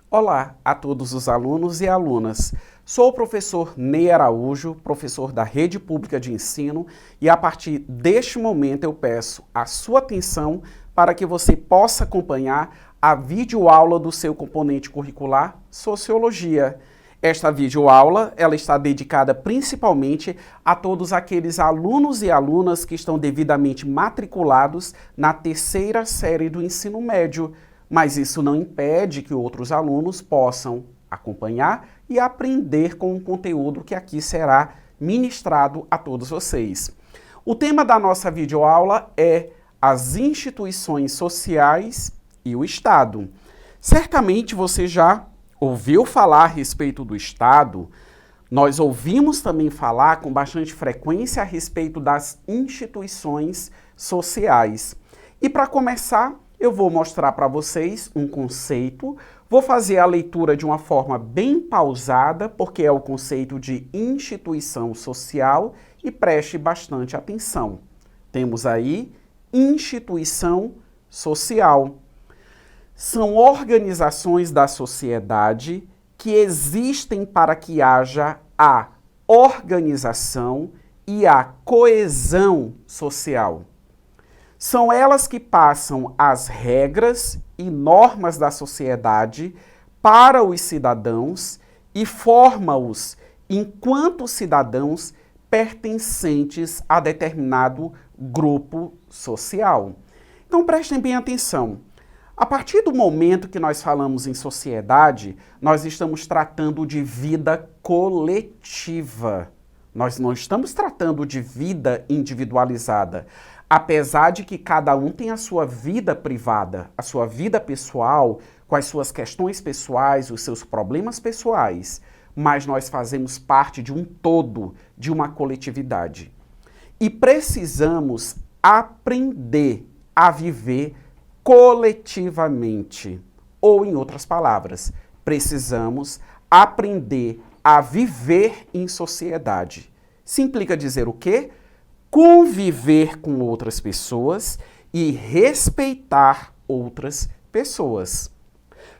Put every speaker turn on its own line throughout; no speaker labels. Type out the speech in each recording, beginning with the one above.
Olá a todos os alunos e alunas. Sou o professor Ney Araújo, professor da Rede Pública de Ensino, e a partir deste momento eu peço a sua atenção para que você possa acompanhar a videoaula do seu componente curricular Sociologia. Esta videoaula, ela está dedicada principalmente a todos aqueles alunos e alunas que estão devidamente matriculados na terceira série do ensino médio. Mas isso não impede que outros alunos possam acompanhar e aprender com o conteúdo que aqui será ministrado a todos vocês. O tema da nossa videoaula é as instituições sociais e o Estado. Certamente você já ouviu falar a respeito do Estado. Nós ouvimos também falar com bastante frequência a respeito das instituições sociais. E para começar, eu vou mostrar para vocês um conceito, vou fazer a leitura de uma forma bem pausada, porque é o conceito de instituição social, e preste bastante atenção. Temos aí instituição social. São organizações da sociedade que existem para que haja a organização e a coesão social. São elas que passam as regras e normas da sociedade para os cidadãos e formam-os enquanto cidadãos pertencentes a determinado grupo social. Então prestem bem atenção. A partir do momento que nós falamos em sociedade, nós estamos tratando de vida coletiva. Nós não estamos tratando de vida individualizada. Apesar de que cada um tem a sua vida privada, a sua vida pessoal, com as suas questões pessoais, os seus problemas pessoais, mas nós fazemos parte de um todo, de uma coletividade. E precisamos aprender a viver coletivamente. Ou, em outras palavras, precisamos aprender a viver em sociedade. Isso implica dizer o quê? Conviver com outras pessoas e respeitar outras pessoas.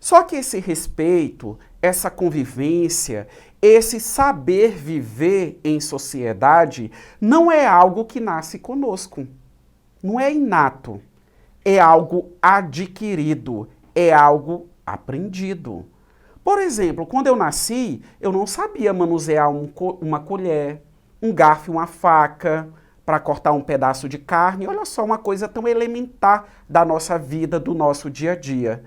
Só que esse respeito, essa convivência, esse saber viver em sociedade não é algo que nasce conosco. Não é inato. É algo adquirido, é algo aprendido. Por exemplo, quando eu nasci, eu não sabia manusear uma colher, um garfo e uma faca para cortar um pedaço de carne. Olha só, uma coisa tão elementar da nossa vida, do nosso dia a dia.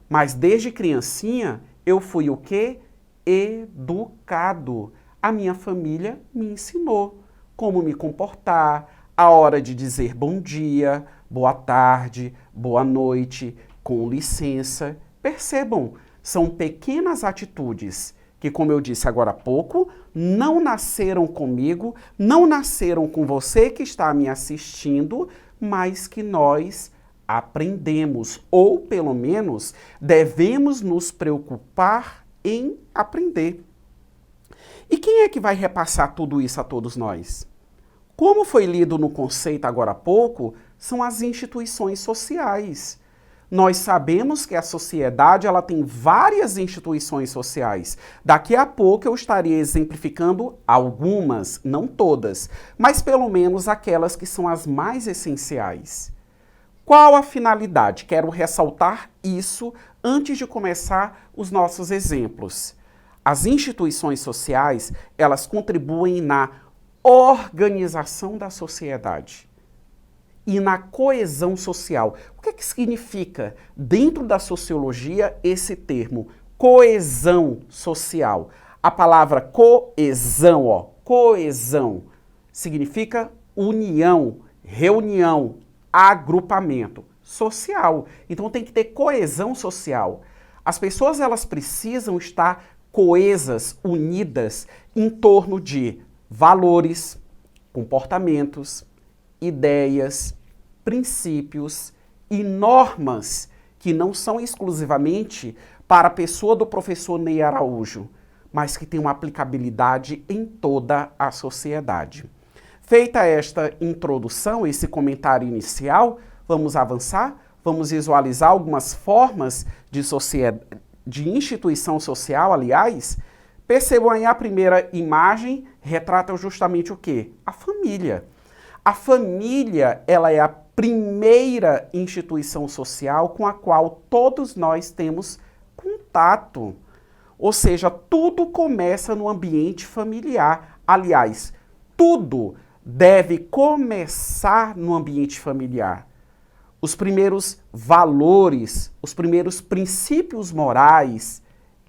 Mas desde criancinha, eu fui o quê? Educado. A minha família me ensinou como me comportar, a hora de dizer bom dia, boa tarde, boa noite, com licença. Percebam, são pequenas atitudes que, como eu disse agora há pouco, não nasceram comigo, não nasceram com você que está me assistindo, mas que nós aprendemos, ou pelo menos devemos nos preocupar em aprender. E quem é que vai repassar tudo isso a todos nós? Como foi lido no conceito agora há pouco, são as instituições sociais. Nós sabemos que a sociedade ela tem várias instituições sociais. Daqui a pouco eu estarei exemplificando algumas, não todas, mas pelo menos aquelas que são as mais essenciais. Qual a finalidade? Quero ressaltar isso antes de começar os nossos exemplos. As instituições sociais, elas contribuem na organização da sociedade e na coesão social. O que é que significa, dentro da sociologia, esse termo, coesão social? A palavra coesão, coesão, significa união, reunião, agrupamento social. Então tem que ter coesão social. As pessoas elas precisam estar coesas, unidas, em torno de valores, comportamentos, ideias, princípios e normas que não são exclusivamente para a pessoa do professor Ney Araújo, mas que tem uma aplicabilidade em toda a sociedade. Feita esta introdução, esse comentário inicial, vamos avançar? Vamos visualizar algumas formas de instituição social, aliás, percebam aí a primeira imagem, retrata justamente o quê? A família. A família, ela é a primeira instituição social com a qual todos nós temos contato. Ou seja, tudo começa no ambiente familiar. Aliás, tudo deve começar no ambiente familiar. Os primeiros valores, os primeiros princípios morais,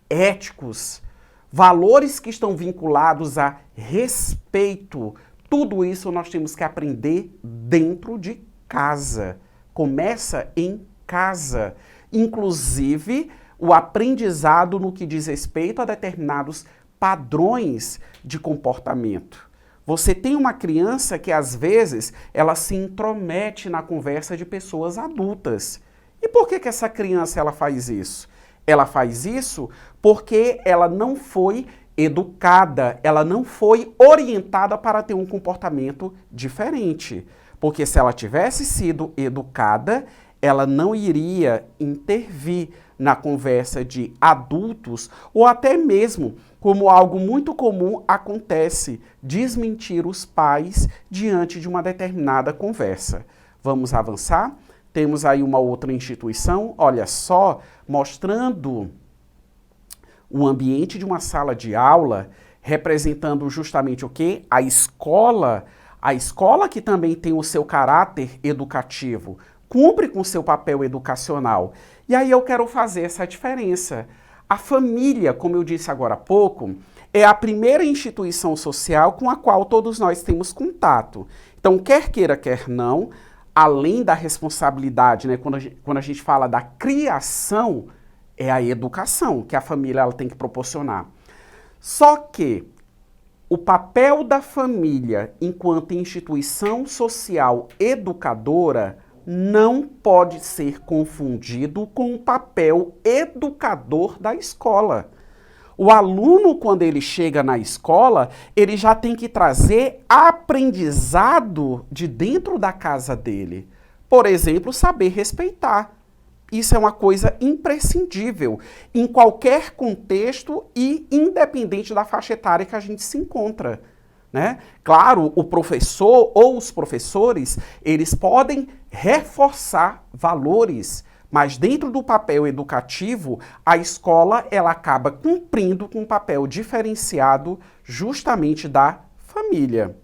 éticos, valores que estão vinculados a respeito, tudo isso nós temos que aprender dentro de casa. Começa em casa. Inclusive, o aprendizado no que diz respeito a determinados padrões de comportamento. Você tem uma criança que, às vezes, ela se intromete na conversa de pessoas adultas. E por que essa criança ela faz isso? Ela faz isso porque ela não foi educada, ela não foi orientada para ter um comportamento diferente. Porque se ela tivesse sido educada, ela não iria intervir na conversa de adultos ou até mesmo, como algo muito comum acontece, desmentir os pais diante de uma determinada conversa. Vamos avançar? Temos aí uma outra instituição, olha só, mostrando o ambiente de uma sala de aula, representando justamente o quê? A escola que também tem o seu caráter educativo, cumpre com o seu papel educacional. E aí eu quero fazer essa diferença. A família, como eu disse agora há pouco, é a primeira instituição social com a qual todos nós temos contato. Então, quer queira, quer não, além da responsabilidade, né, quando a gente fala da criação, é a educação que a família ela tem que proporcionar. Só que o papel da família enquanto instituição social educadora não pode ser confundido com o papel educador da escola. O aluno, quando ele chega na escola, ele já tem que trazer aprendizado de dentro da casa dele. Por exemplo, saber respeitar. Isso é uma coisa imprescindível em qualquer contexto e independente da faixa etária que a gente se encontra, né? Claro, o professor ou os professores, eles podem reforçar valores, mas dentro do papel educativo, a escola ela acaba cumprindo com um papel diferenciado justamente da família.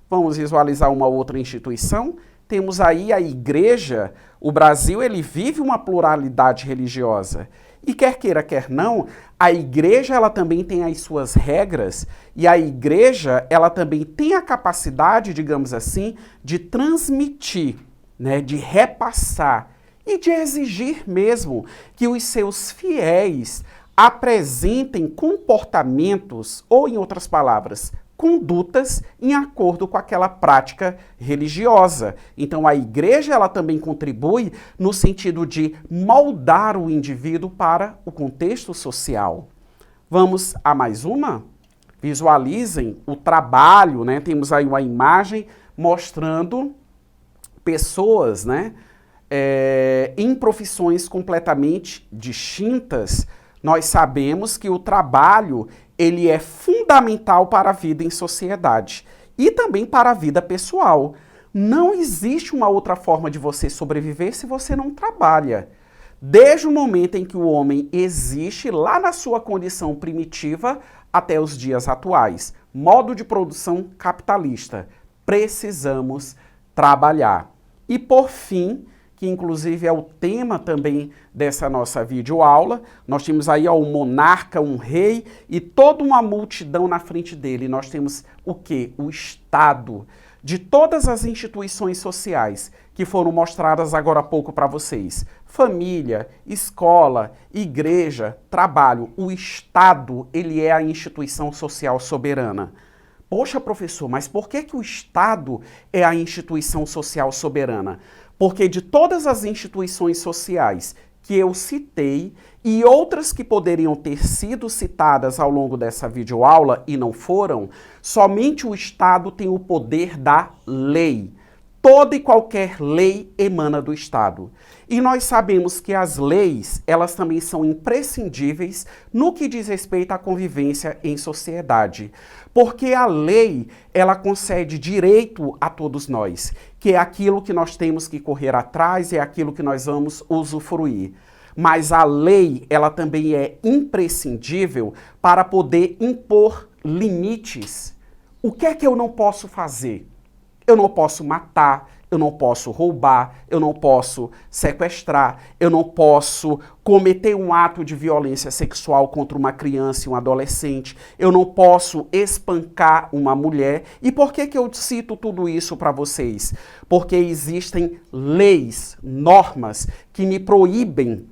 Vamos visualizar uma outra instituição? Temos aí a igreja. O Brasil ele vive uma pluralidade religiosa. E quer queira, quer não, a igreja ela também tem as suas regras e a igreja ela também tem a capacidade, digamos assim, de transmitir, né, de repassar e de exigir mesmo que os seus fiéis apresentem comportamentos, ou em outras palavras, condutas em acordo com aquela prática religiosa. Então a igreja ela também contribui no sentido de moldar o indivíduo para o contexto social. Vamos a mais uma? Visualizem o trabalho, né? Temos aí uma imagem mostrando pessoas, né, em profissões completamente distintas. Nós sabemos que o trabalho ele é fundamental para a vida em sociedade e também para a vida pessoal. Não existe uma outra forma de você sobreviver se você não trabalha. Desde o momento em que o homem existe, lá na sua condição primitiva, até os dias atuais. Modo de produção capitalista. Precisamos trabalhar. E por fim, que inclusive é o tema também dessa nossa videoaula, nós temos aí ó, um monarca, um rei e toda uma multidão na frente dele. Nós temos o quê? O Estado. De todas as instituições sociais que foram mostradas agora há pouco para vocês, família, escola, igreja, trabalho, o Estado, ele é a instituição social soberana. Poxa, professor, mas por que o Estado é a instituição social soberana? Porque de todas as instituições sociais que eu citei e outras que poderiam ter sido citadas ao longo dessa videoaula e não foram, somente o Estado tem o poder da lei. Toda e qualquer lei emana do Estado. E nós sabemos que as leis, elas também são imprescindíveis no que diz respeito à convivência em sociedade. Porque a lei, ela concede direito a todos nós, que é aquilo que nós temos que correr atrás, é aquilo que nós vamos usufruir. Mas a lei, ela também é imprescindível para poder impor limites. O que é que eu não posso fazer? Eu não posso matar, eu não posso roubar, eu não posso sequestrar, eu não posso cometer um ato de violência sexual contra uma criança e um adolescente, eu não posso espancar uma mulher. E por que eu cito tudo isso para vocês? Porque existem leis, normas que me proíbem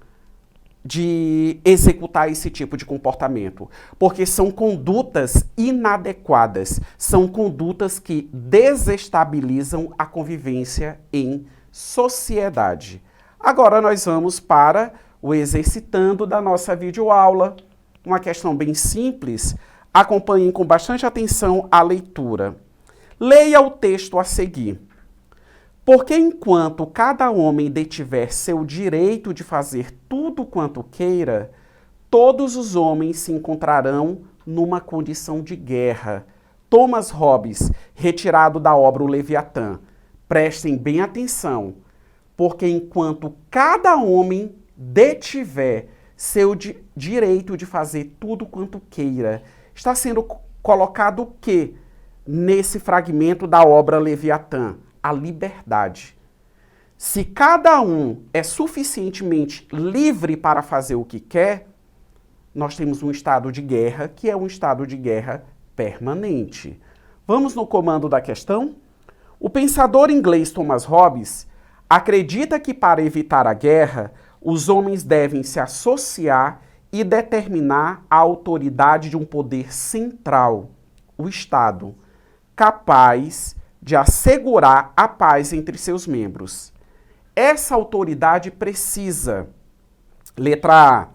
de executar esse tipo de comportamento, porque são condutas inadequadas, são condutas que desestabilizam a convivência em sociedade. Agora nós vamos para o exercitando da nossa videoaula, uma questão bem simples, acompanhem com bastante atenção a leitura. Leia o texto a seguir. Porque enquanto cada homem detiver seu direito de fazer tudo quanto queira, todos os homens se encontrarão numa condição de guerra. Thomas Hobbes, retirado da obra O Leviatã. Prestem bem atenção, porque enquanto cada homem detiver seu direito de fazer tudo quanto queira, está sendo colocado o quê nesse fragmento da obra Leviatã? A liberdade. Se cada um é suficientemente livre para fazer o que quer, nós temos um estado de guerra, que é um estado de guerra permanente. Vamos no comando da questão? O pensador inglês Thomas Hobbes acredita que para evitar a guerra, os homens devem se associar e determinar a autoridade de um poder central, o Estado, capaz de assegurar a paz entre seus membros. Essa autoridade precisa, letra A,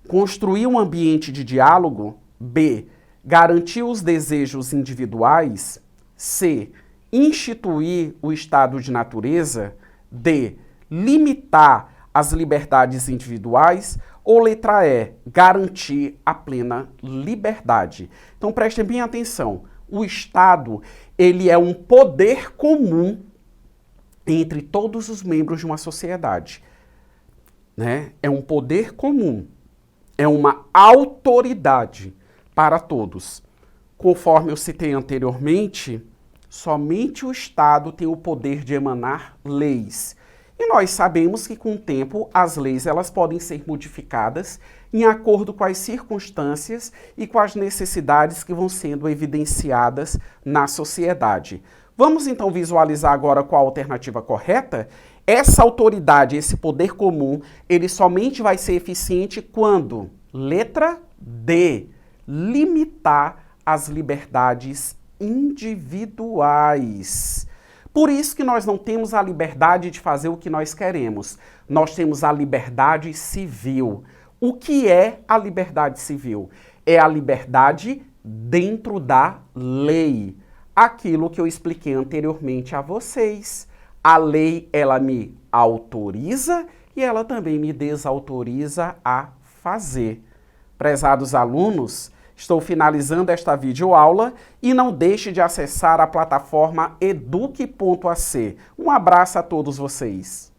construir um ambiente de diálogo, B, garantir os desejos individuais, C, instituir o estado de natureza, D, limitar as liberdades individuais, ou letra E, garantir a plena liberdade. Então prestem bem atenção. O Estado, ele é um poder comum entre todos os membros de uma sociedade, né? É um poder comum, é uma autoridade para todos. Conforme eu citei anteriormente, somente o Estado tem o poder de emanar leis. E nós sabemos que com o tempo as leis elas podem ser modificadas em acordo com as circunstâncias e com as necessidades que vão sendo evidenciadas na sociedade. Vamos então visualizar agora qual a alternativa correta? Essa autoridade, esse poder comum, ele somente vai ser eficiente quando, letra D, limitar as liberdades individuais. Por isso que nós não temos a liberdade de fazer o que nós queremos. Nós temos a liberdade civil. O que é a liberdade civil? É a liberdade dentro da lei. Aquilo que eu expliquei anteriormente a vocês. A lei, ela me autoriza e ela também me desautoriza a fazer. Prezados alunos, estou finalizando esta videoaula e não deixe de acessar a plataforma eduque.ac. Um abraço a todos vocês.